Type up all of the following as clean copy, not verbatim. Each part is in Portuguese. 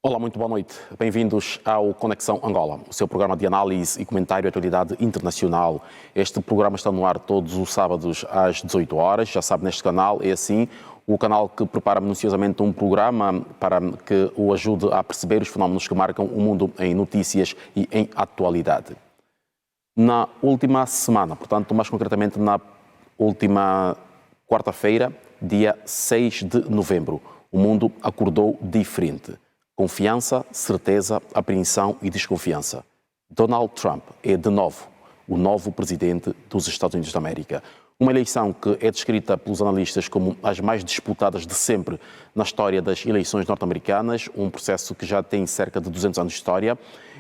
Olá, muito boa noite. Bem-vindos ao Conexão Angola, o seu programa de análise e comentário de atualidade internacional. Este programa está no ar todos os sábados às 18 horas. Já sabe, neste canal é assim, o canal que prepara minuciosamente um programa para que o ajude a perceber os fenómenos que marcam o mundo em notícias e em atualidade. Na última semana, portanto, mais concretamente na última quarta-feira, dia 6 de novembro, o mundo acordou diferente. Confiança, certeza, apreensão e desconfiança. Donald Trump é, de novo, o novo presidente dos Estados Unidos da América. Uma eleição que é descrita pelos analistas como as mais disputadas de sempre na história das eleições norte-americanas, um processo que já tem cerca de 200 anos de história.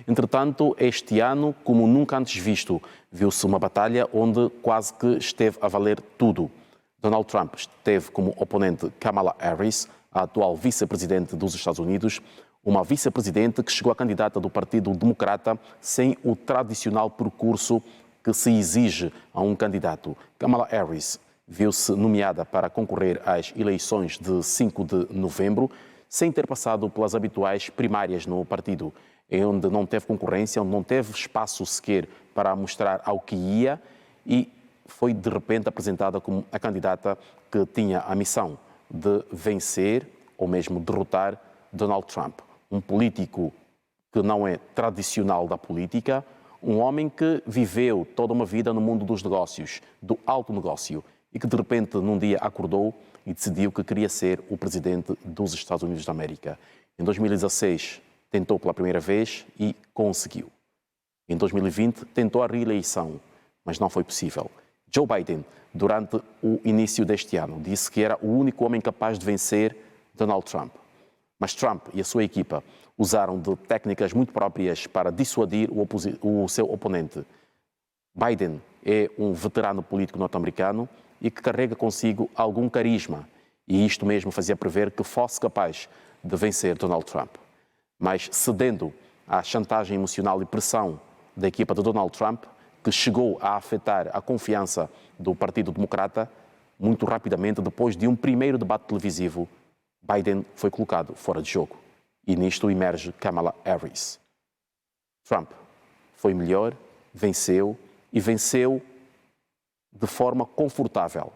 Entretanto, este ano, como nunca antes visto, viu-se uma batalha onde quase que esteve a valer tudo. Donald Trump teve como oponente Kamala Harris, a atual vice-presidente dos Estados Unidos, uma vice-presidente que chegou a candidata do Partido Democrata sem o tradicional percurso que se exige a um candidato. Kamala Harris viu-se nomeada para concorrer às eleições de 5 de novembro, sem ter passado pelas habituais primárias no partido, onde não teve concorrência, onde não teve espaço sequer para mostrar ao que ia e foi de repente apresentada como a candidata que tinha a missão de vencer ou mesmo derrotar Donald Trump, um político que não é tradicional da política, um homem que viveu toda uma vida no mundo dos negócios, do alto negócio, e que de repente num dia acordou e decidiu que queria ser o presidente dos Estados Unidos da América. Em 2016 tentou pela primeira vez e conseguiu. Em 2020 tentou a reeleição, mas não foi possível. Joe Biden, durante o início deste ano, disse que era o único homem capaz de vencer Donald Trump. Mas Trump e a sua equipa usaram de técnicas muito próprias para dissuadir o seu oponente. Biden é um veterano político norte-americano e que carrega consigo algum carisma, e isto mesmo fazia prever que fosse capaz de vencer Donald Trump. Mas cedendo à chantagem emocional e pressão da equipa de Donald Trump, que chegou a afetar a confiança do Partido Democrata, muito rapidamente, depois de um primeiro debate televisivo, Biden foi colocado fora de jogo. E nisto emerge Kamala Harris. Trump foi melhor, venceu, e venceu de forma confortável,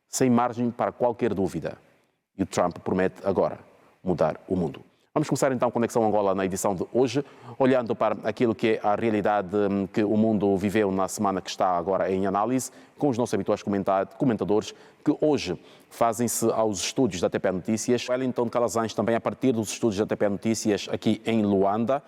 sem margem para qualquer dúvida. E o Trump promete agora mudar o mundo. Vamos começar então a Conexão Angola na edição de hoje, olhando para aquilo que é a realidade que o mundo viveu na semana que está agora em análise, com os nossos habituais comentadores, que hoje fazem-se aos estúdios da TPA Notícias. Wellington Calazans também a partir dos estúdios da TPA Notícias aqui em Luanda,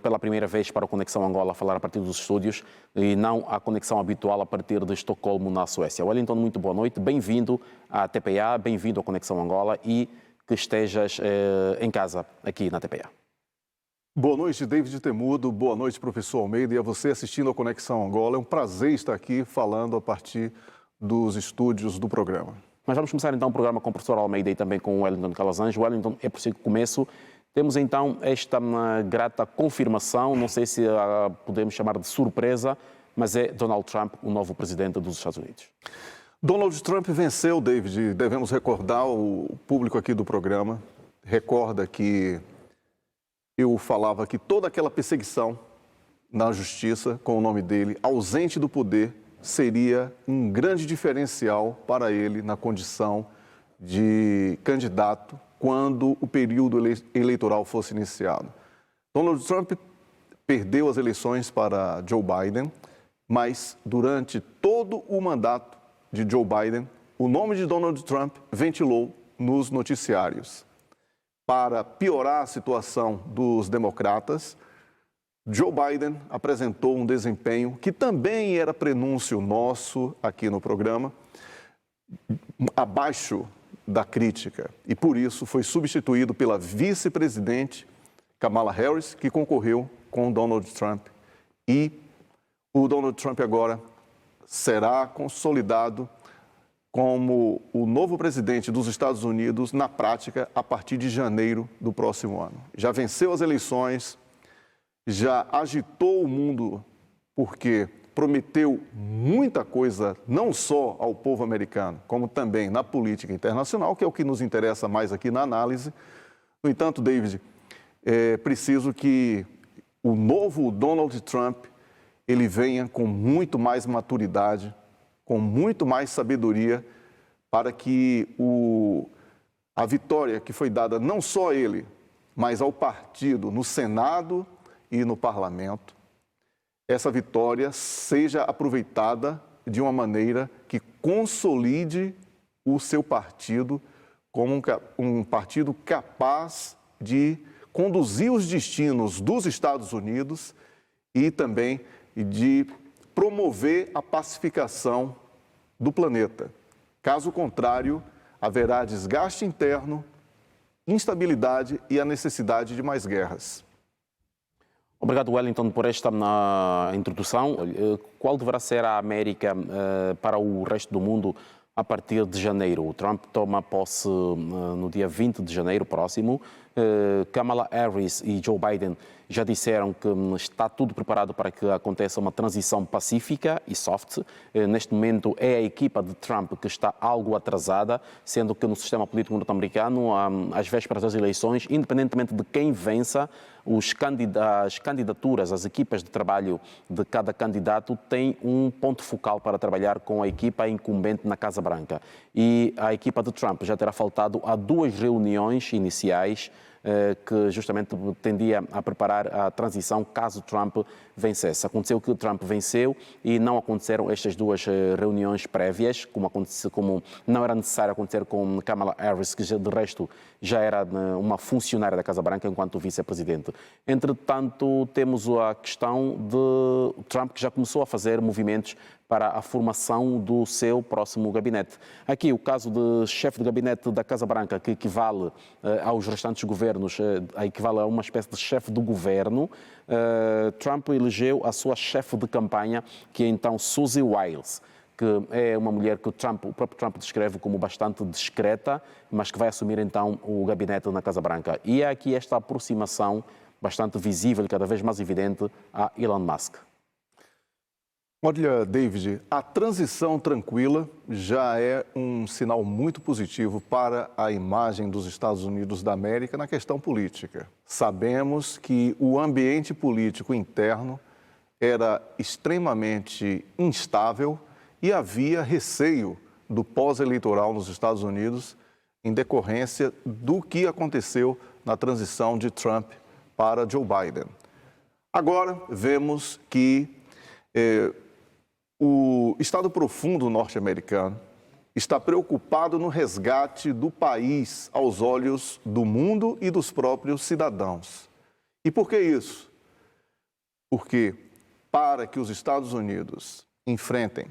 pela primeira vez para a Conexão Angola a falar a partir dos estúdios e não a conexão habitual a partir de Estocolmo, na Suécia. Wellington, muito boa noite, bem-vindo à TPA, bem-vindo à Conexão Angola e que estejas em casa aqui na TPA. Boa noite, David Temudo. Boa noite, professor Almeida. E a você assistindo a Conexão Angola. É um prazer estar aqui falando a partir dos estúdios do programa. Mas vamos começar então o programa com o professor Almeida e também com o Wellington Calazans. Wellington, é por si que começo. Temos então esta grata confirmação, não sei se podemos chamar de surpresa, mas é Donald Trump, o novo presidente dos Estados Unidos. Donald Trump venceu, David. Devemos recordar, o público aqui do programa recorda que eu falava que toda aquela perseguição na justiça com o nome dele, ausente do poder, seria um grande diferencial para ele na condição de candidato quando o período eleitoral fosse iniciado. Donald Trump perdeu as eleições para Joe Biden, mas durante todo o mandato de Joe Biden, o nome de Donald Trump ventilou nos noticiários. Para piorar a situação dos democratas, Joe Biden apresentou um desempenho que também era prenúncio nosso aqui no programa, abaixo da crítica. E por isso foi substituído pela vice-presidente Kamala Harris, que concorreu com Donald Trump. E o Donald Trump agora será consolidado como o novo presidente dos Estados Unidos na prática a partir de janeiro do próximo ano. Já venceu as eleições, já agitou o mundo porque prometeu muita coisa, não só ao povo americano, como também na política internacional, que é o que nos interessa mais aqui na análise. No entanto, David, é preciso que o novo Donald Trump ele venha com muito mais maturidade, com muito mais sabedoria, para que a vitória que foi dada não só a ele, mas ao partido no Senado e no Parlamento, essa vitória seja aproveitada de uma maneira que consolide o seu partido como um partido capaz de conduzir os destinos dos Estados Unidos e também de promover a pacificação do planeta. Caso contrário, haverá desgaste interno, instabilidade e a necessidade de mais guerras. Obrigado, Wellington, por esta introdução. Qual deverá ser a América para o resto do mundo a partir de janeiro? O Trump toma posse no dia 20 de janeiro próximo. Kamala Harris e Joe Biden já disseram que está tudo preparado para que aconteça uma transição pacífica e soft. Neste momento é a equipa de Trump que está algo atrasada, sendo que no sistema político norte-americano, às vésperas das eleições, independentemente de quem vença, as candidaturas, as equipas de trabalho de cada candidato têm um ponto focal para trabalhar com a equipa incumbente na Casa Branca. E a equipa de Trump já terá faltado a 2 reuniões iniciais que justamente tendia a preparar a transição caso Trump vencesse. Aconteceu que Trump venceu e não aconteceram estas 2 reuniões prévias, como não era necessário acontecer com Kamala Harris, que de resto já era uma funcionária da Casa Branca enquanto vice-presidente. Entretanto, temos a questão de Trump, que já começou a fazer movimentos para a formação do seu próximo gabinete. Aqui, o caso de chefe de gabinete da Casa Branca, que equivale aos restantes governos, equivale a uma espécie de chefe do governo. Trump elegeu a sua chefe de campanha, que é então Suzy Wiles, que é uma mulher que o próprio Trump descreve como bastante discreta, mas que vai assumir então o gabinete na Casa Branca. E é aqui esta aproximação bastante visível, cada vez mais evidente, a Elon Musk. Olha, David, a transição tranquila já é um sinal muito positivo para a imagem dos Estados Unidos da América na questão política. Sabemos que o ambiente político interno era extremamente instável e havia receio do pós-eleitoral nos Estados Unidos em decorrência do que aconteceu na transição de Trump para Joe Biden. Agora vemos que o Estado profundo norte-americano está preocupado no resgate do país aos olhos do mundo e dos próprios cidadãos. E por que isso? Porque para que os Estados Unidos enfrentem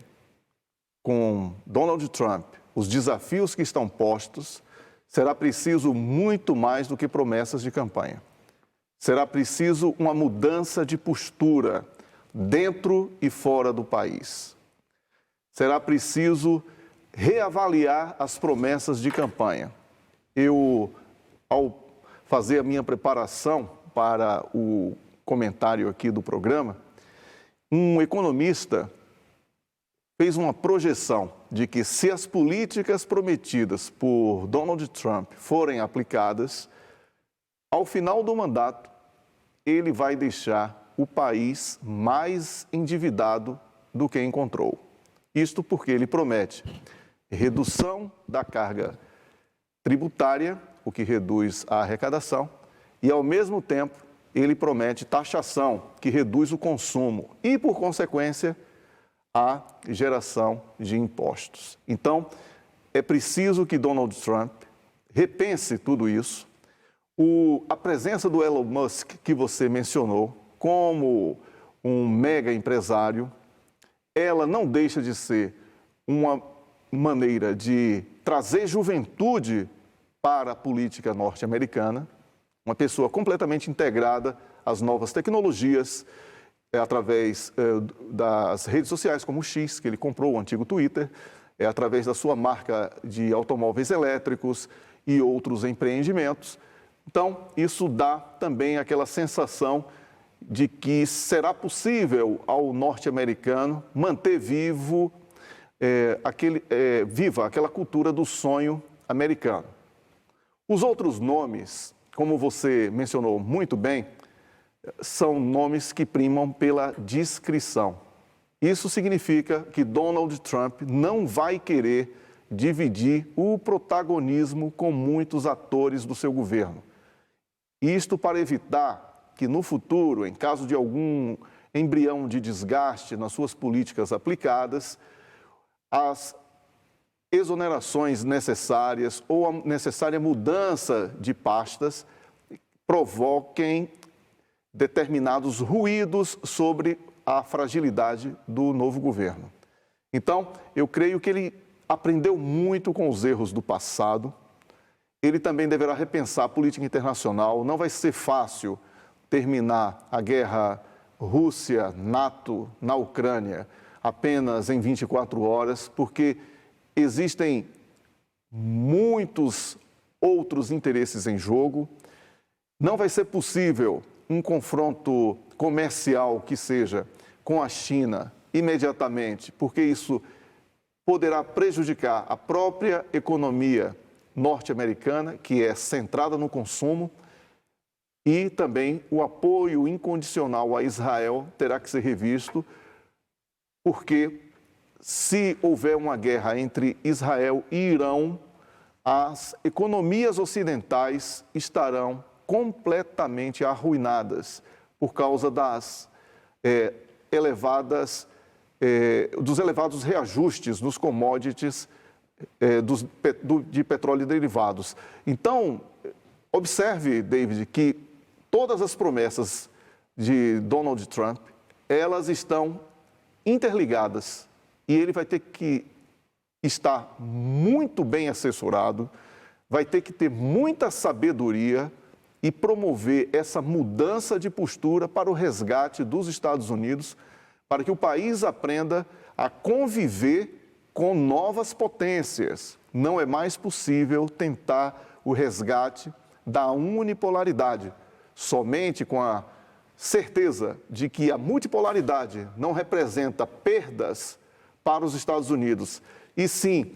com Donald Trump os desafios que estão postos, será preciso muito mais do que promessas de campanha. Será preciso uma mudança de postura dentro e fora do país. Será preciso reavaliar as promessas de campanha. Ao fazer a minha preparação para o comentário aqui do programa, um economista fez uma projeção de que se as políticas prometidas por Donald Trump forem aplicadas, ao final do mandato, ele vai deixar o país mais endividado do que encontrou. Isto porque ele promete redução da carga tributária, o que reduz a arrecadação, e ao mesmo tempo ele promete taxação, que reduz o consumo e, por consequência, a geração de impostos. Então, é preciso que Donald Trump repense tudo isso. A presença do Elon Musk, que você mencionou, como um mega empresário, ela não deixa de ser uma maneira de trazer juventude para a política norte-americana, uma pessoa completamente integrada às novas tecnologias, através das redes sociais como o X, que ele comprou, o antigo Twitter, através da sua marca de automóveis elétricos e outros empreendimentos. Então, isso dá também aquela sensação de que será possível ao norte-americano manter viva aquela cultura do sonho americano. Os outros nomes como você mencionou muito bem, são nomes que primam pela discrição. Isso significa que Donald Trump não vai querer dividir o protagonismo com muitos atores do seu governo. Isto para evitar que no futuro, em caso de algum embrião de desgaste nas suas políticas aplicadas, as exonerações necessárias ou a necessária mudança de pastas provoquem determinados ruídos sobre a fragilidade do novo governo. Então, eu creio que ele aprendeu muito com os erros do passado. Ele também deverá repensar a política internacional. Não vai ser fácil terminar a guerra Rússia-NATO na Ucrânia apenas em 24 horas, porque existem muitos outros interesses em jogo. Não vai ser possível um confronto comercial que seja com a China imediatamente, porque isso poderá prejudicar a própria economia norte-americana, que é centrada no consumo, e também o apoio incondicional a Israel terá que ser revisto, porque se houver uma guerra entre Israel e Irão, as economias ocidentais estarão completamente arruinadas por causa dos elevados reajustes nos commodities de petróleo e derivados. Então, observe, David, que todas as promessas de Donald Trump, elas estão interligadas e ele vai ter que estar muito bem assessorado, vai ter que ter muita sabedoria e promover essa mudança de postura para o resgate dos Estados Unidos, para que o país aprenda a conviver com novas potências. Não é mais possível tentar o resgate da unipolaridade. Somente com a certeza de que a multipolaridade não representa perdas para os Estados Unidos, e sim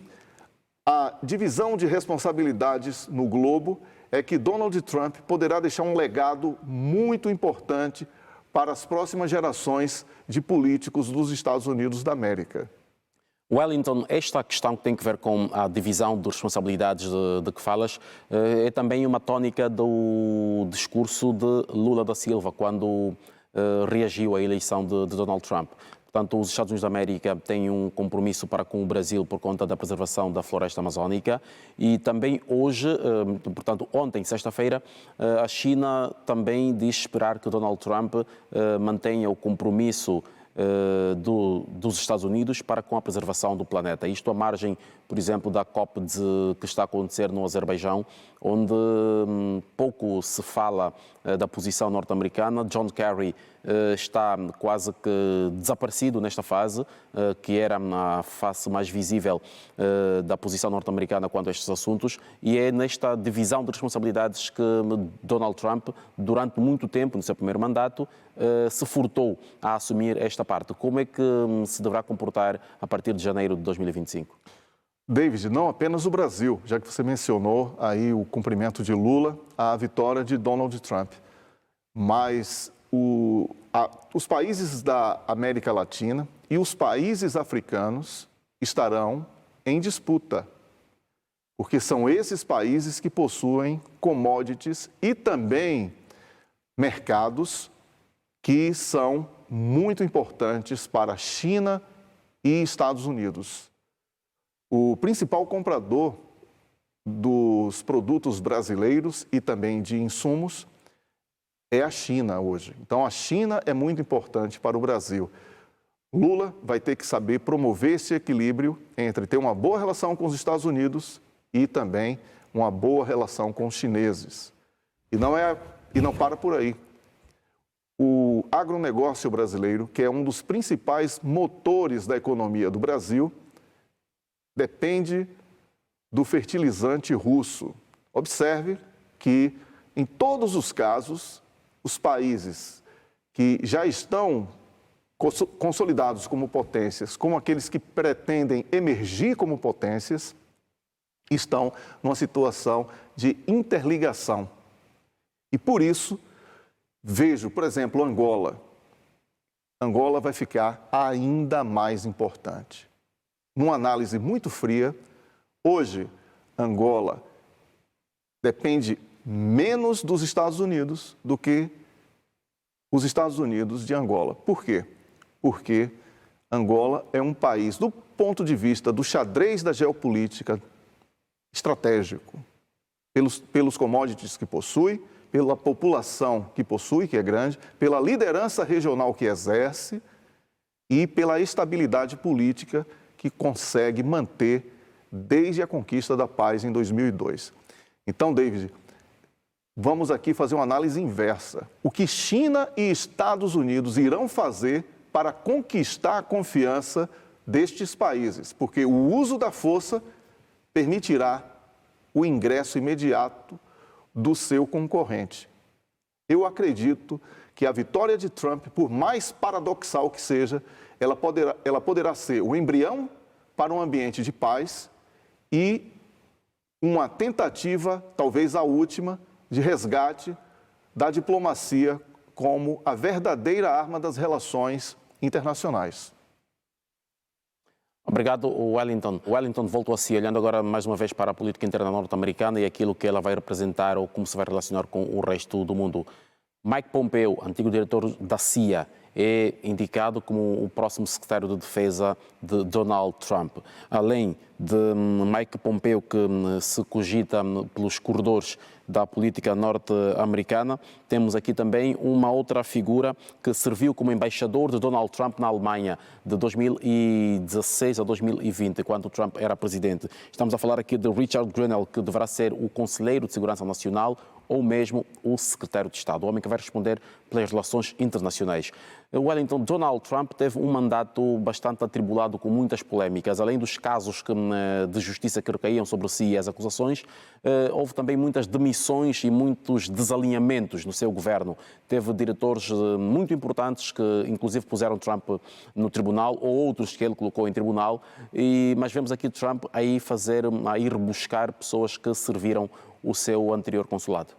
a divisão de responsabilidades no globo, é que Donald Trump poderá deixar um legado muito importante para as próximas gerações de políticos dos Estados Unidos da América. Wellington, esta questão que tem a ver com a divisão de responsabilidades de que falas é também uma tónica do discurso de Lula da Silva, quando reagiu à eleição de Donald Trump. Portanto, os Estados Unidos da América têm um compromisso para com o Brasil por conta da preservação da floresta amazónica e também hoje, portanto, ontem, sexta-feira, a China também diz esperar que Donald Trump mantenha o compromisso dos Estados Unidos para com a preservação do planeta. Isto à margem, por exemplo, da COP que está a acontecer no Azerbaijão, onde pouco se fala da posição norte-americana. John Kerry está quase que desaparecido nesta fase, que era a face mais visível da posição norte-americana quanto a estes assuntos, e é nesta divisão de responsabilidades que Donald Trump, durante muito tempo, no seu primeiro mandato, se furtou a assumir esta parte. Como é que se deverá comportar a partir de janeiro de 2025? David, não apenas o Brasil, já que você mencionou aí o cumprimento de Lula à vitória de Donald Trump, mas os países da América Latina e os países africanos estarão em disputa, porque são esses países que possuem commodities e também mercados que são muito importantes para a China e Estados Unidos. O principal comprador dos produtos brasileiros e também de insumos é a China hoje. Então, a China é muito importante para o Brasil. Lula vai ter que saber promover esse equilíbrio entre ter uma boa relação com os Estados Unidos e também uma boa relação com os chineses. E não para por aí. O agronegócio brasileiro, que é um dos principais motores da economia do Brasil, depende do fertilizante russo. Observe que, em todos os casos, os países que já estão consolidados como potências, como aqueles que pretendem emergir como potências, estão numa situação de interligação. E por isso, vejo, por exemplo, Angola. Angola vai ficar ainda mais importante. Numa análise muito fria, hoje, Angola depende menos dos Estados Unidos do que os Estados Unidos de Angola. Por quê? Porque Angola é um país, do ponto de vista do xadrez da geopolítica, estratégico, pelos commodities que possui, pela população que possui, que é grande, pela liderança regional que exerce e pela estabilidade política que consegue manter desde a conquista da paz em 2002. Então, David, vamos aqui fazer uma análise inversa. O que China e Estados Unidos irão fazer para conquistar a confiança destes países? Porque o uso da força permitirá o ingresso imediato do seu concorrente. Eu acredito que a vitória de Trump, por mais paradoxal que seja, ela poderá ser o embrião para um ambiente de paz e uma tentativa, talvez a última, de resgate da diplomacia como a verdadeira arma das relações internacionais. Obrigado, Wellington. Wellington voltou a si, olhando agora mais uma vez para a política interna norte-americana e aquilo que ela vai representar ou como se vai relacionar com o resto do mundo. Mike Pompeo, antigo diretor da CIA, é indicado como o próximo secretário de defesa de Donald Trump. Além de Mike Pompeo, que se cogita pelos corredores da política norte-americana, temos aqui também uma outra figura que serviu como embaixador de Donald Trump na Alemanha de 2016 a 2020, quando Trump era presidente. Estamos a falar aqui de Richard Grenell, que deverá ser o conselheiro de Segurança Nacional ou mesmo o secretário de Estado, o homem que vai responder pelas relações internacionais. Wellington, Donald Trump teve um mandato bastante atribulado, com muitas polémicas. Além dos casos de justiça que recaíam sobre si e as acusações, houve também muitas demissões e muitos desalinhamentos no seu governo. Teve diretores muito importantes que, inclusive, puseram Trump no tribunal, ou outros que ele colocou em tribunal, mas vemos aqui Trump aí rebuscar pessoas que serviram o seu anterior consulado.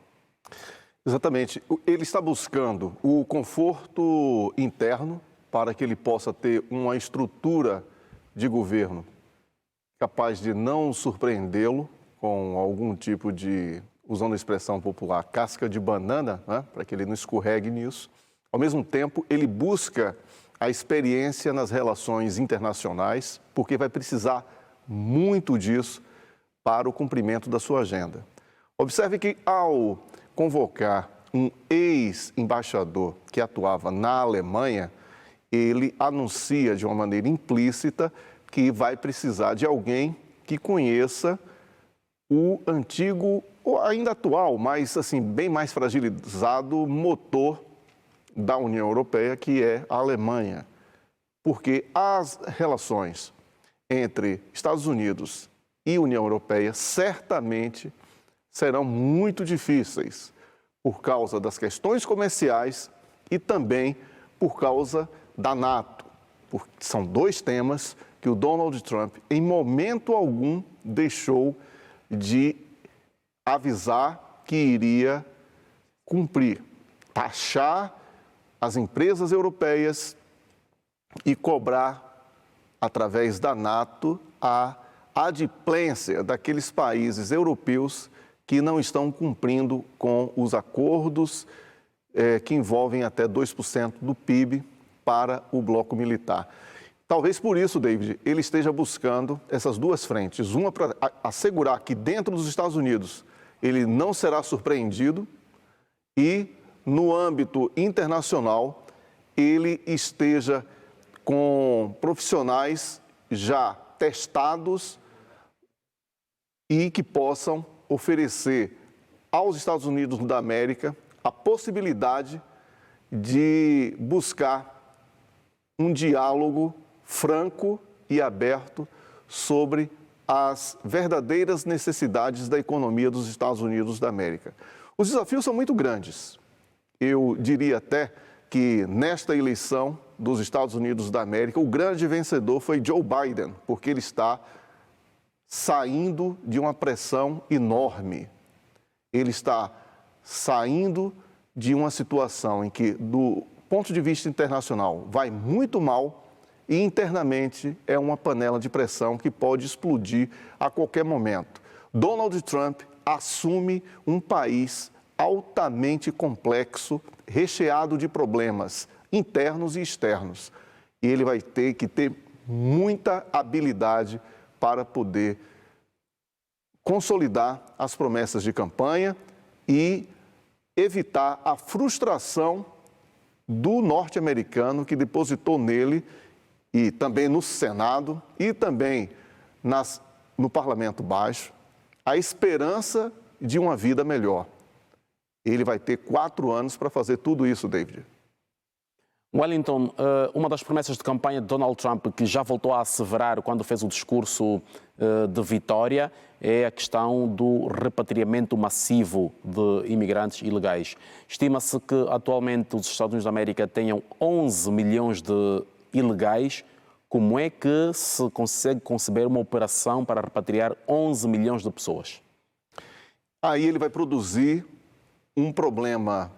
Exatamente. Ele está buscando o conforto interno para que ele possa ter uma estrutura de governo capaz de não surpreendê-lo com algum tipo de, usando a expressão popular, casca de banana, né? Para que ele não escorregue nisso. Ao mesmo tempo, ele busca a experiência nas relações internacionais, porque vai precisar muito disso para o cumprimento da sua agenda. Observe que, ao convocar um ex-embaixador que atuava na Alemanha, ele anuncia de uma maneira implícita que vai precisar de alguém que conheça o antigo, ou ainda atual, mas assim, bem mais fragilizado motor da União Europeia, que é a Alemanha. Porque as relações entre Estados Unidos e União Europeia certamente serão muito difíceis por causa das questões comerciais e também por causa da NATO. Porque são dois temas que o Donald Trump, em momento algum, deixou de avisar que iria cumprir, taxar as empresas europeias e cobrar, através da NATO, a adimplência daqueles países europeus que não estão cumprindo com os acordos que envolvem até 2% do PIB para o bloco militar. Talvez por isso, David, ele esteja buscando essas duas frentes. Uma para assegurar que dentro dos Estados Unidos ele não será surpreendido e, no âmbito internacional, ele esteja com profissionais já testados e que possam oferecer aos Estados Unidos da América a possibilidade de buscar um diálogo franco e aberto sobre as verdadeiras necessidades da economia dos Estados Unidos da América. Os desafios são muito grandes. Eu diria até que nesta eleição dos Estados Unidos da América, o grande vencedor foi Joe Biden, porque ele está saindo de uma pressão enorme. Ele está saindo de uma situação em que, do ponto de vista internacional, vai muito mal e internamente é uma panela de pressão que pode explodir a qualquer momento. Donald Trump assume um país altamente complexo, recheado de problemas internos e externos. E ele vai ter que ter muita habilidade para poder consolidar as promessas de campanha e evitar a frustração do norte-americano que depositou nele e também no Senado e também no Parlamento Baixo a esperança de uma vida melhor. Ele vai ter 4 anos para fazer tudo isso, David. Wellington, uma das promessas de campanha de Donald Trump, que já voltou a asseverar quando fez o discurso de vitória, é a questão do repatriamento massivo de imigrantes ilegais. Estima-se que atualmente os Estados Unidos da América tenham 11 milhões de ilegais. Como é que se consegue conceber uma operação para repatriar 11 milhões de pessoas? Aí ele vai produzir um problema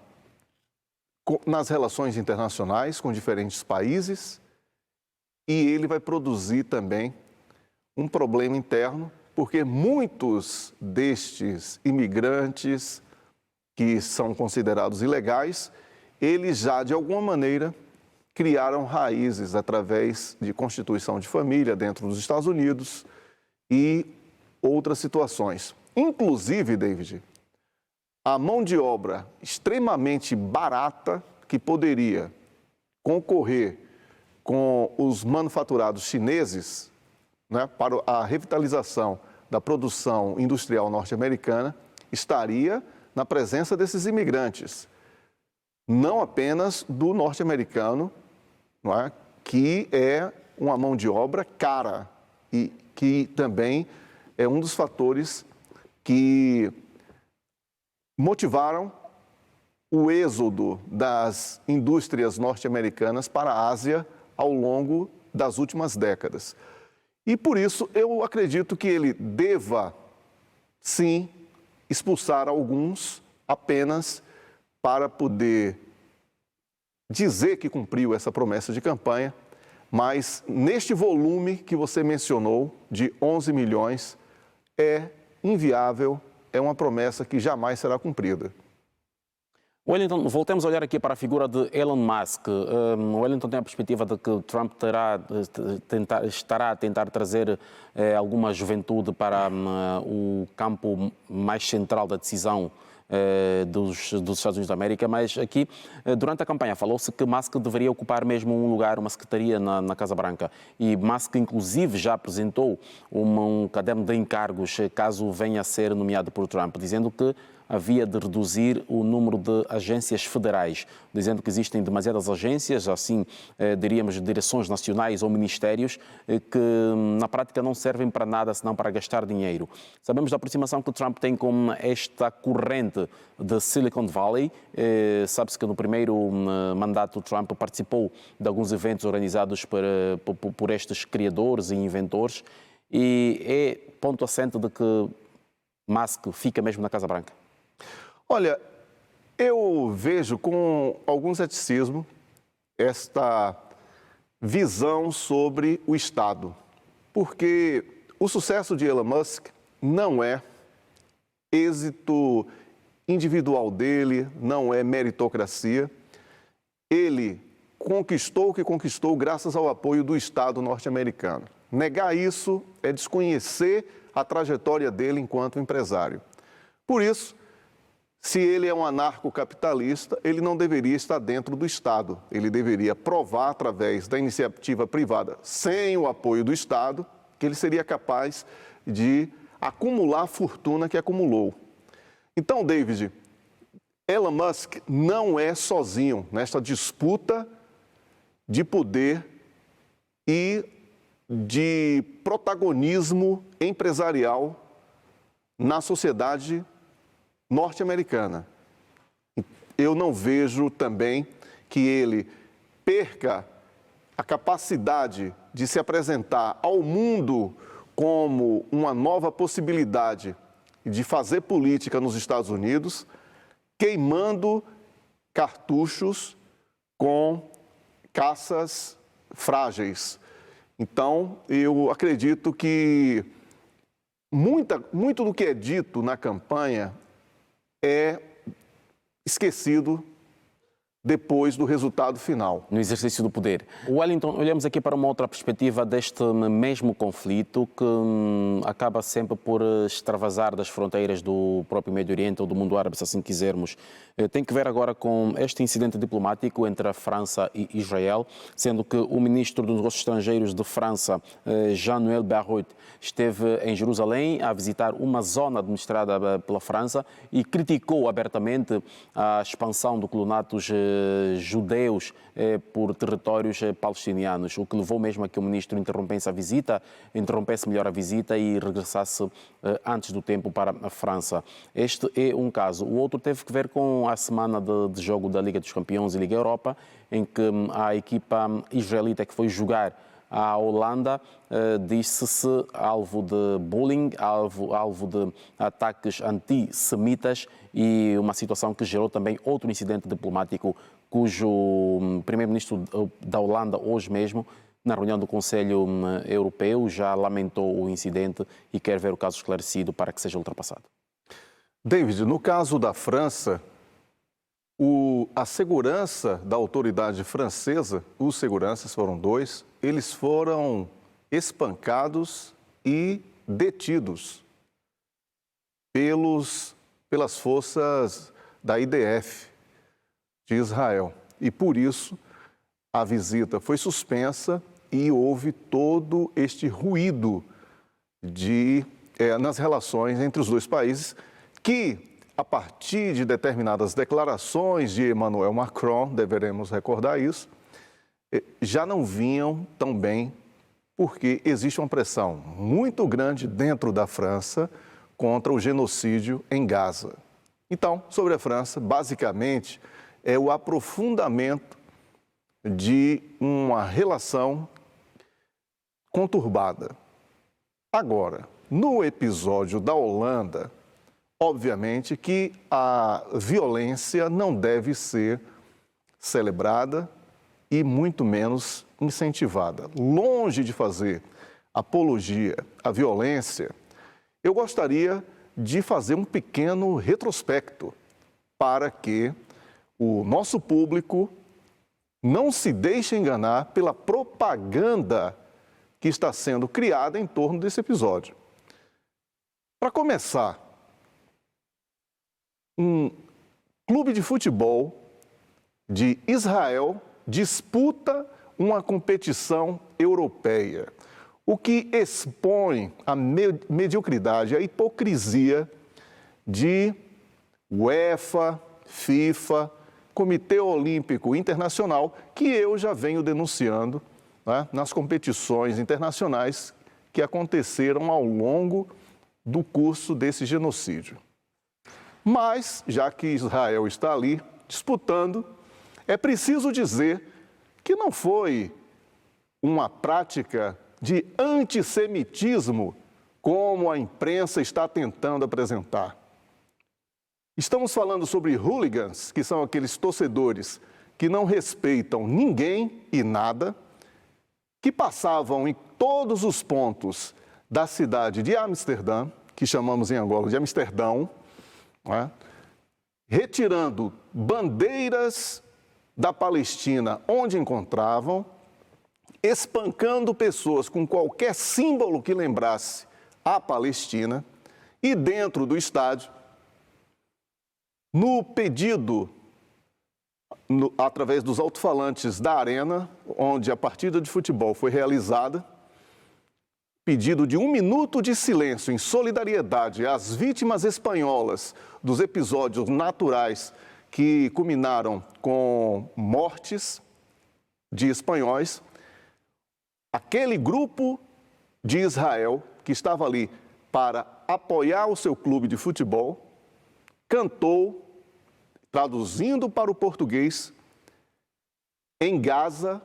nas relações internacionais com diferentes países e ele vai produzir também um problema interno, porque muitos destes imigrantes que são considerados ilegais, eles já, de alguma maneira, criaram raízes através de constituição de família dentro dos Estados Unidos e outras situações. Inclusive, David, a mão de obra extremamente barata que poderia concorrer com os manufaturados chineses, né, para a revitalização da produção industrial norte-americana, estaria na presença desses imigrantes. Não apenas do norte-americano, não é, que é uma mão de obra cara e que também é um dos fatores que motivaram o êxodo das indústrias norte-americanas para a Ásia ao longo das últimas décadas. E por isso eu acredito que ele deva, sim, expulsar alguns apenas para poder dizer que cumpriu essa promessa de campanha, mas neste volume que você mencionou, de 11 milhões, é inviável, é uma promessa que jamais será cumprida. Wellington, voltemos a olhar aqui para a figura de Elon Musk. Wellington tem a perspectiva de que Trump estará a tentar trazer alguma juventude para o campo mais central da decisão dos Estados Unidos da América, mas aqui, durante a campanha, falou-se que Musk deveria ocupar mesmo um lugar, uma secretaria na Casa Branca. E Musk, inclusive, já apresentou um caderno de encargos, caso venha a ser nomeado por Trump, dizendo que havia de reduzir o número de agências federais, dizendo que existem demasiadas agências, assim diríamos direções nacionais ou ministérios, que na prática não servem para nada senão para gastar dinheiro. Sabemos da aproximação que Trump tem com esta corrente de Silicon Valley. Sabe-se que no primeiro mandato Trump participou de alguns eventos organizados por estes criadores e inventores e é ponto assente de que Musk fica mesmo na Casa Branca. Olha, eu vejo com algum ceticismo esta visão sobre o Estado, porque o sucesso de Elon Musk não é êxito individual dele, não é meritocracia. Ele conquistou o que conquistou graças ao apoio do Estado norte-americano. Negar isso é desconhecer a trajetória dele enquanto empresário. Por isso, se ele é um anarcocapitalista, ele não deveria estar dentro do Estado. Ele deveria provar, através da iniciativa privada, sem o apoio do Estado, que ele seria capaz de acumular a fortuna que acumulou. Então, David, Elon Musk não é sozinho nesta disputa de poder e de protagonismo empresarial na sociedade norte-americana. Eu não vejo também que ele perca a capacidade de se apresentar ao mundo como uma nova possibilidade de fazer política nos Estados Unidos, queimando cartuchos com caças frágeis. Então, eu acredito que muito do que é dito na campanha é esquecido depois do resultado final. No exercício do poder. Wellington, olhamos aqui para uma outra perspectiva deste mesmo conflito que acaba sempre por extravasar das fronteiras do próprio Médio Oriente ou do mundo árabe, se assim quisermos. Tem que ver agora com este incidente diplomático entre a França e Israel, sendo que o ministro dos Negócios Estrangeiros de França, Jean-Noël Barrot, esteve em Jerusalém a visitar uma zona administrada pela França e criticou abertamente a expansão do colonatos judeus por territórios palestinianos, o que levou mesmo a que o ministro interrompesse melhor a visita e regressasse antes do tempo para a França. Este é um caso. O outro teve que ver com a semana de jogo da Liga dos Campeões e Liga Europa, em que a equipa israelita que foi jogar à Holanda disse-se alvo de bullying, alvo de ataques antissemitas e uma situação que gerou também outro incidente diplomático cujo primeiro-ministro da Holanda, hoje mesmo, na reunião do Conselho Europeu, já lamentou o incidente e quer ver o caso esclarecido para que seja ultrapassado. David, no caso da França, a segurança da autoridade francesa, os seguranças foram 2, eles foram espancados e detidos pelas forças da IDF de Israel. E por isso a visita foi suspensa e houve todo este ruído nas relações entre os dois países que, a partir de determinadas declarações de Emmanuel Macron, deveremos recordar isso, já não vinham tão bem, porque existe uma pressão muito grande dentro da França contra o genocídio em Gaza. Então, sobre a França, basicamente, é o aprofundamento de uma relação conturbada. Agora, no episódio da Holanda, obviamente que a violência não deve ser celebrada e muito menos incentivada. Longe de fazer apologia à violência, eu gostaria de fazer um pequeno retrospecto para que o nosso público não se deixe enganar pela propaganda que está sendo criada em torno desse episódio. Para começar, um clube de futebol de Israel disputa uma competição europeia, o que expõe a mediocridade, a hipocrisia de UEFA, FIFA, Comitê Olímpico Internacional, que eu já venho denunciando, né, nas competições internacionais que aconteceram ao longo do curso desse genocídio. Mas, já que Israel está ali disputando, é preciso dizer que não foi uma prática de antissemitismo como a imprensa está tentando apresentar. Estamos falando sobre hooligans, que são aqueles torcedores que não respeitam ninguém e nada, que passavam em todos os pontos da cidade de Amsterdã, que chamamos em Angola de Amsterdão, né? Retirando bandeiras da Palestina onde encontravam, espancando pessoas com qualquer símbolo que lembrasse a Palestina e dentro do estádio, no pedido, através dos alto-falantes da arena, onde a partida de futebol foi realizada, pedido de 1 minuto de silêncio em solidariedade às vítimas espanholas dos episódios naturais que culminaram com mortes de espanhóis, aquele grupo de Israel que estava ali para apoiar o seu clube de futebol, cantou, traduzindo para o português, em Gaza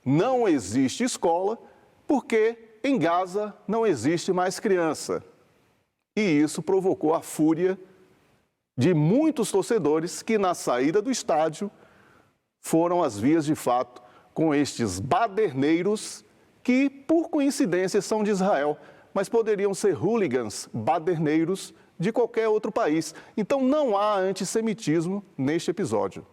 não existe escola, porque em Gaza não existe mais criança. E isso provocou a fúria de muitos torcedores que, na saída do estádio, foram às vias de fato com estes baderneiros que, por coincidência, são de Israel, mas poderiam ser hooligans baderneiros de qualquer outro país. Então, não há antissemitismo neste episódio.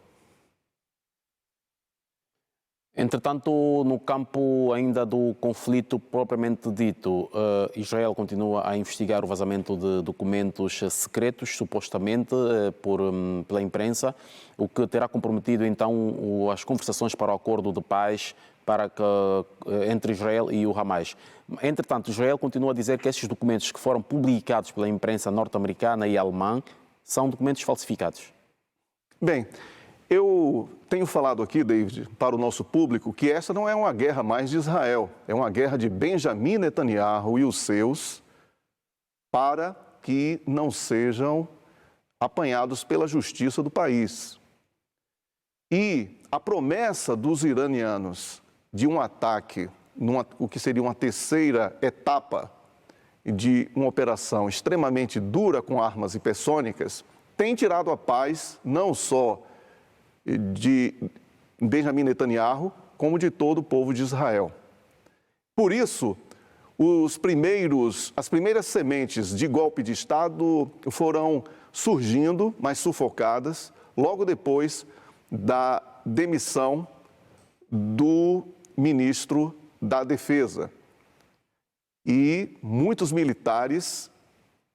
Entretanto, no campo ainda do conflito propriamente dito, Israel continua a investigar o vazamento de documentos secretos, supostamente pela imprensa, o que terá comprometido então as conversações para o acordo de paz entre Israel e o Hamas. Entretanto, Israel continua a dizer que esses documentos que foram publicados pela imprensa norte-americana e alemã são documentos falsificados. Bem, eu tenho falado aqui, David, para o nosso público, que essa não é uma guerra mais de Israel, é uma guerra de Benjamin Netanyahu e os seus para que não sejam apanhados pela justiça do país. E a promessa dos iranianos de um ataque, o que seria uma terceira etapa de uma operação extremamente dura com armas hipersônicas, tem tirado a paz não só de Benjamin Netanyahu, como de todo o povo de Israel. Por isso, as primeiras sementes de golpe de Estado foram surgindo, mas sufocadas, logo depois da demissão do ministro da Defesa. E muitos militares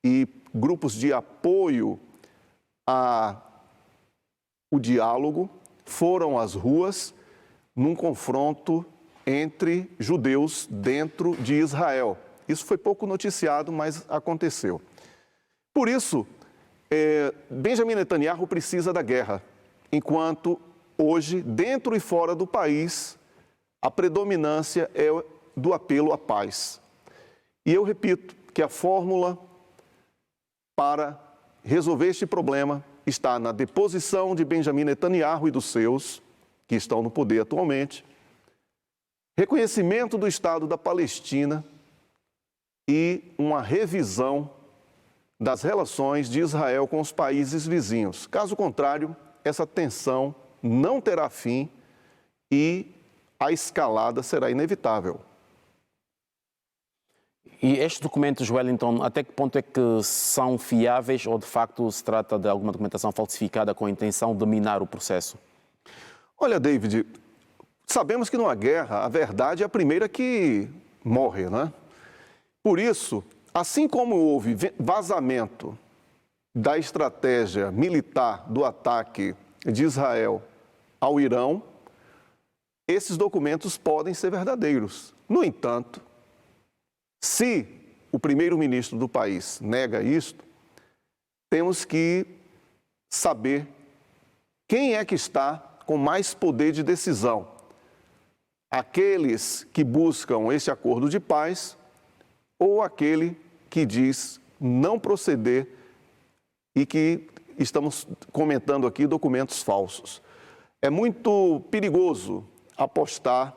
e grupos de apoio o diálogo foram às ruas num confronto entre judeus dentro de Israel. Isso foi pouco noticiado, mas aconteceu. Por isso, Benjamin Netanyahu precisa da guerra, enquanto hoje, dentro e fora do país, a predominância é do apelo à paz. E eu repito que a fórmula para resolver este problema está na deposição de Benjamin Netanyahu e dos seus, que estão no poder atualmente, reconhecimento do Estado da Palestina e uma revisão das relações de Israel com os países vizinhos. Caso contrário, essa tensão não terá fim e a escalada será inevitável. E estes documentos, Wellington, até que ponto é que são fiáveis ou de facto se trata de alguma documentação falsificada com a intenção de minar o processo? Olha, David, sabemos que numa guerra a verdade é a primeira que morre, né? Por isso, assim como houve vazamento da estratégia militar do ataque de Israel ao Irão, esses documentos podem ser verdadeiros. No entanto, se o primeiro-ministro do país nega isto, temos que saber quem é que está com mais poder de decisão. Aqueles que buscam esse acordo de paz ou aquele que diz não proceder e que estamos comentando aqui documentos falsos. É muito perigoso apostar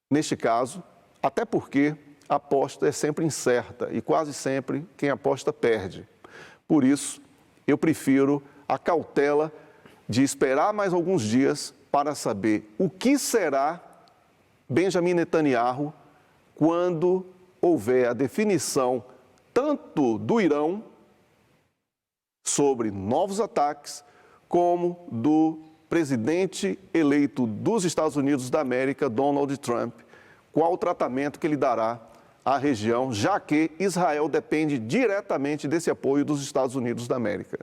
neste caso, até porque a aposta é sempre incerta e quase sempre quem aposta perde. Por isso, eu prefiro a cautela de esperar mais alguns dias para saber o que será Benjamin Netanyahu quando houver a definição tanto do Irão sobre novos ataques, como do presidente eleito dos Estados Unidos da América, Donald Trump, qual o tratamento que ele dará à região, já que Israel depende diretamente desse apoio dos Estados Unidos da América.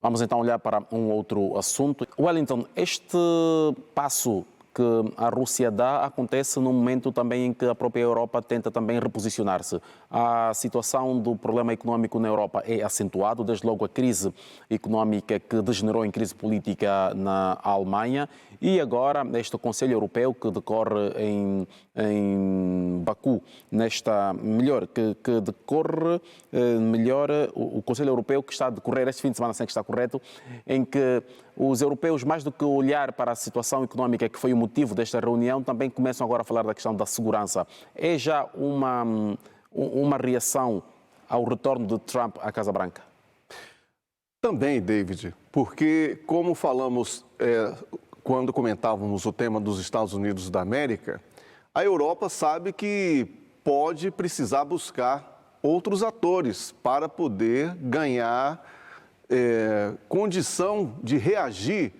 Vamos então olhar para um outro assunto. Wellington, este passo que a Rússia dá acontece num momento também em que a própria Europa tenta também reposicionar-se. A situação do problema económico na Europa é acentuado, desde logo a crise económica que degenerou em crise política na Alemanha e agora este Conselho Europeu que decorre em Baku, o Conselho Europeu que está a decorrer este fim de semana, sem que está correto, em que os europeus, mais do que olhar para a situação económica que foi o motivo desta reunião, também começam agora a falar da questão da segurança. É já uma reação ao retorno de Trump à Casa Branca? Também, David, porque como falamos quando comentávamos o tema dos Estados Unidos da América, a Europa sabe que pode precisar buscar outros atores para poder ganhar condição de reagir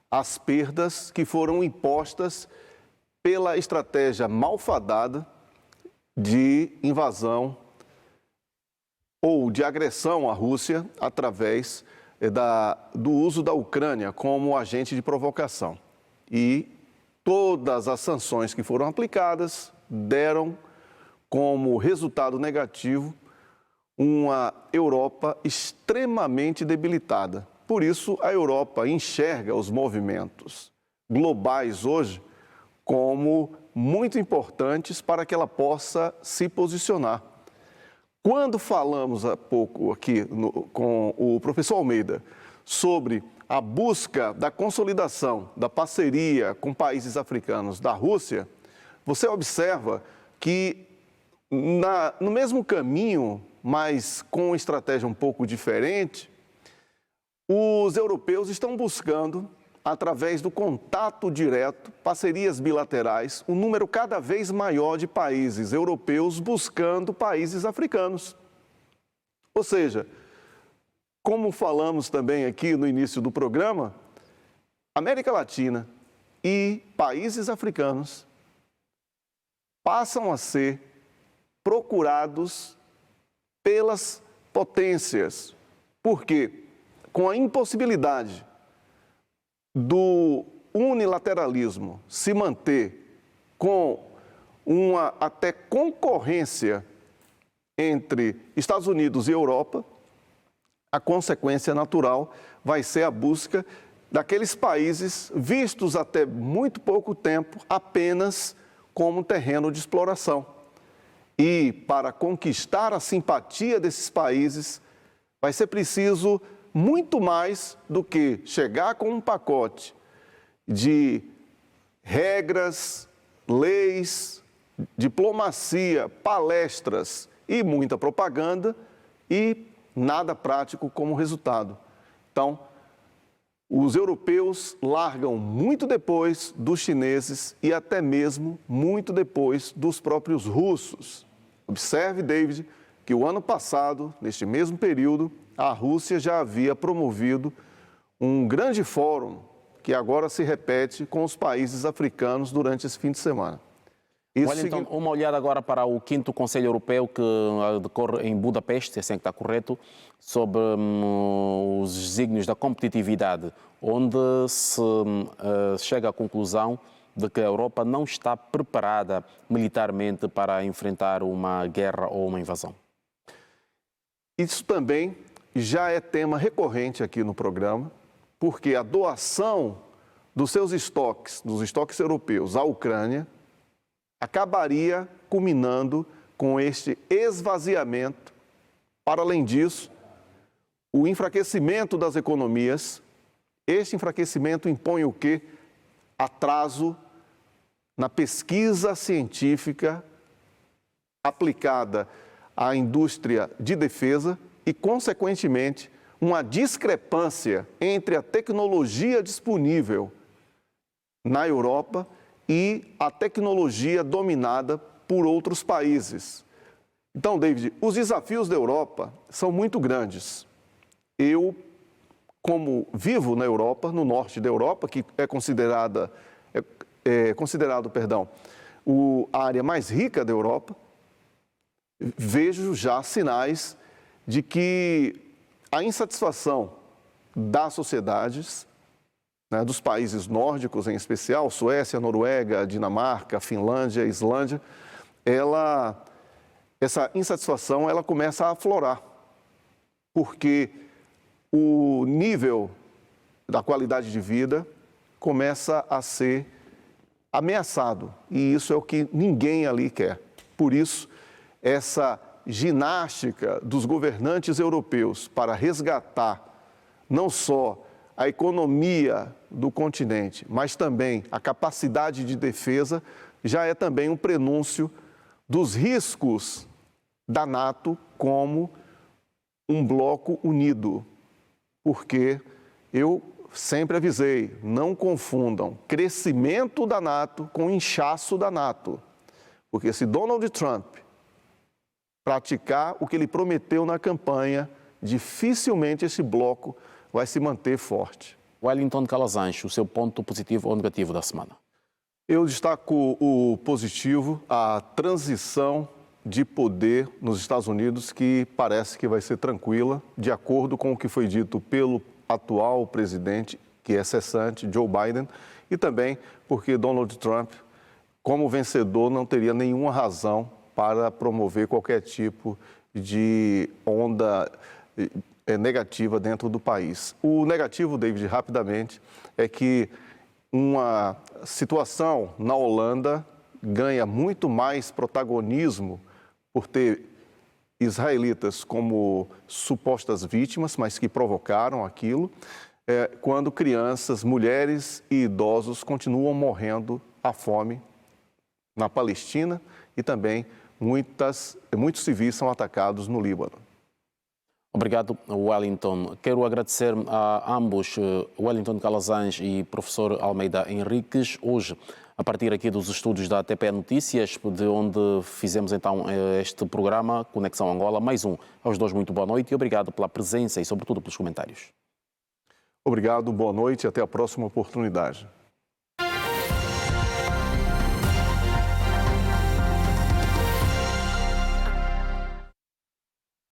às perdas que foram impostas pela estratégia malfadada de invasão ou de agressão à Rússia através do uso da Ucrânia como agente de provocação. E todas as sanções que foram aplicadas deram como resultado negativo uma Europa extremamente debilitada. Por isso, a Europa enxerga os movimentos globais hoje como muito importantes para que ela possa se posicionar. Quando falamos há pouco aqui com o professor Almeida sobre a busca da consolidação da parceria com países africanos da Rússia, você observa que no mesmo caminho, mas com uma estratégia um pouco diferente, os europeus estão buscando, através do contato direto, parcerias bilaterais, um número cada vez maior de países europeus buscando países africanos. Ou seja, como falamos também aqui no início do programa, América Latina e países africanos passam a ser procurados pelas potências, porque com a impossibilidade do unilateralismo se manter com uma até concorrência entre Estados Unidos e Europa, a consequência natural vai ser a busca daqueles países vistos até muito pouco tempo apenas como terreno de exploração. E para conquistar a simpatia desses países, vai ser preciso muito mais do que chegar com um pacote de regras, leis, diplomacia, palestras e muita propaganda e nada prático como resultado. Então, os europeus largam muito depois dos chineses e até mesmo muito depois dos próprios russos. Observe, David, que o ano passado, neste mesmo período, a Rússia já havia promovido um grande fórum que agora se repete com os países africanos durante esse fim de semana. Wellington, uma olhada agora para o 5º Conselho Europeu que decorre em Budapeste, assim que está correto, sobre os desígnios da competitividade, onde se chega à conclusão de que a Europa não está preparada militarmente para enfrentar uma guerra ou uma invasão. Isso também já é tema recorrente aqui no programa, porque a doação dos seus estoques, dos estoques europeus à Ucrânia, acabaria culminando com este esvaziamento. Para além disso, o enfraquecimento das economias, este enfraquecimento impõe o quê? Atraso na pesquisa científica aplicada à indústria de defesa e, consequentemente, uma discrepância entre a tecnologia disponível na Europa e a tecnologia dominada por outros países. Então, David, os desafios da Europa são muito grandes. Eu, como vivo na Europa, no norte da Europa, que é considerado a área mais rica da Europa, vejo já sinais de que a insatisfação das sociedades, dos países nórdicos em especial, Suécia, Noruega, Dinamarca, Finlândia, Islândia, essa insatisfação ela começa a aflorar, porque o nível da qualidade de vida começa a ser ameaçado, e isso é o que ninguém ali quer. Por isso, essa ginástica dos governantes europeus para resgatar não só a economia do continente, mas também a capacidade de defesa, já é também um prenúncio dos riscos da NATO como um bloco unido. porque eu sempre avisei, não confundam crescimento da NATO com inchaço da NATO. Porque se Donald Trump praticar o que ele prometeu na campanha, dificilmente esse bloco vai se manter forte. Wellington Calazans, o seu ponto positivo ou negativo da semana? Eu destaco o positivo, a transição de poder nos Estados Unidos, que parece que vai ser tranquila, de acordo com o que foi dito pelo atual presidente, que é cessante, Joe Biden, e também porque Donald Trump, como vencedor, não teria nenhuma razão para promover qualquer tipo de onda negativa dentro do país. O negativo, David, rapidamente, é que uma situação na Holanda ganha muito mais protagonismo por ter israelitas como supostas vítimas, mas que provocaram aquilo, quando crianças, mulheres e idosos continuam morrendo à fome na Palestina e também muitos civis são atacados no Líbano. Obrigado, Wellington. Quero agradecer a ambos, Wellington Calazans e professor Almeida Henriques, hoje, a partir aqui dos estúdios da ATP Notícias, de onde fizemos então este programa Conexão Angola. Mais um. Aos dois, muito boa noite e obrigado pela presença e, sobretudo, pelos comentários. Obrigado, boa noite e até a próxima oportunidade.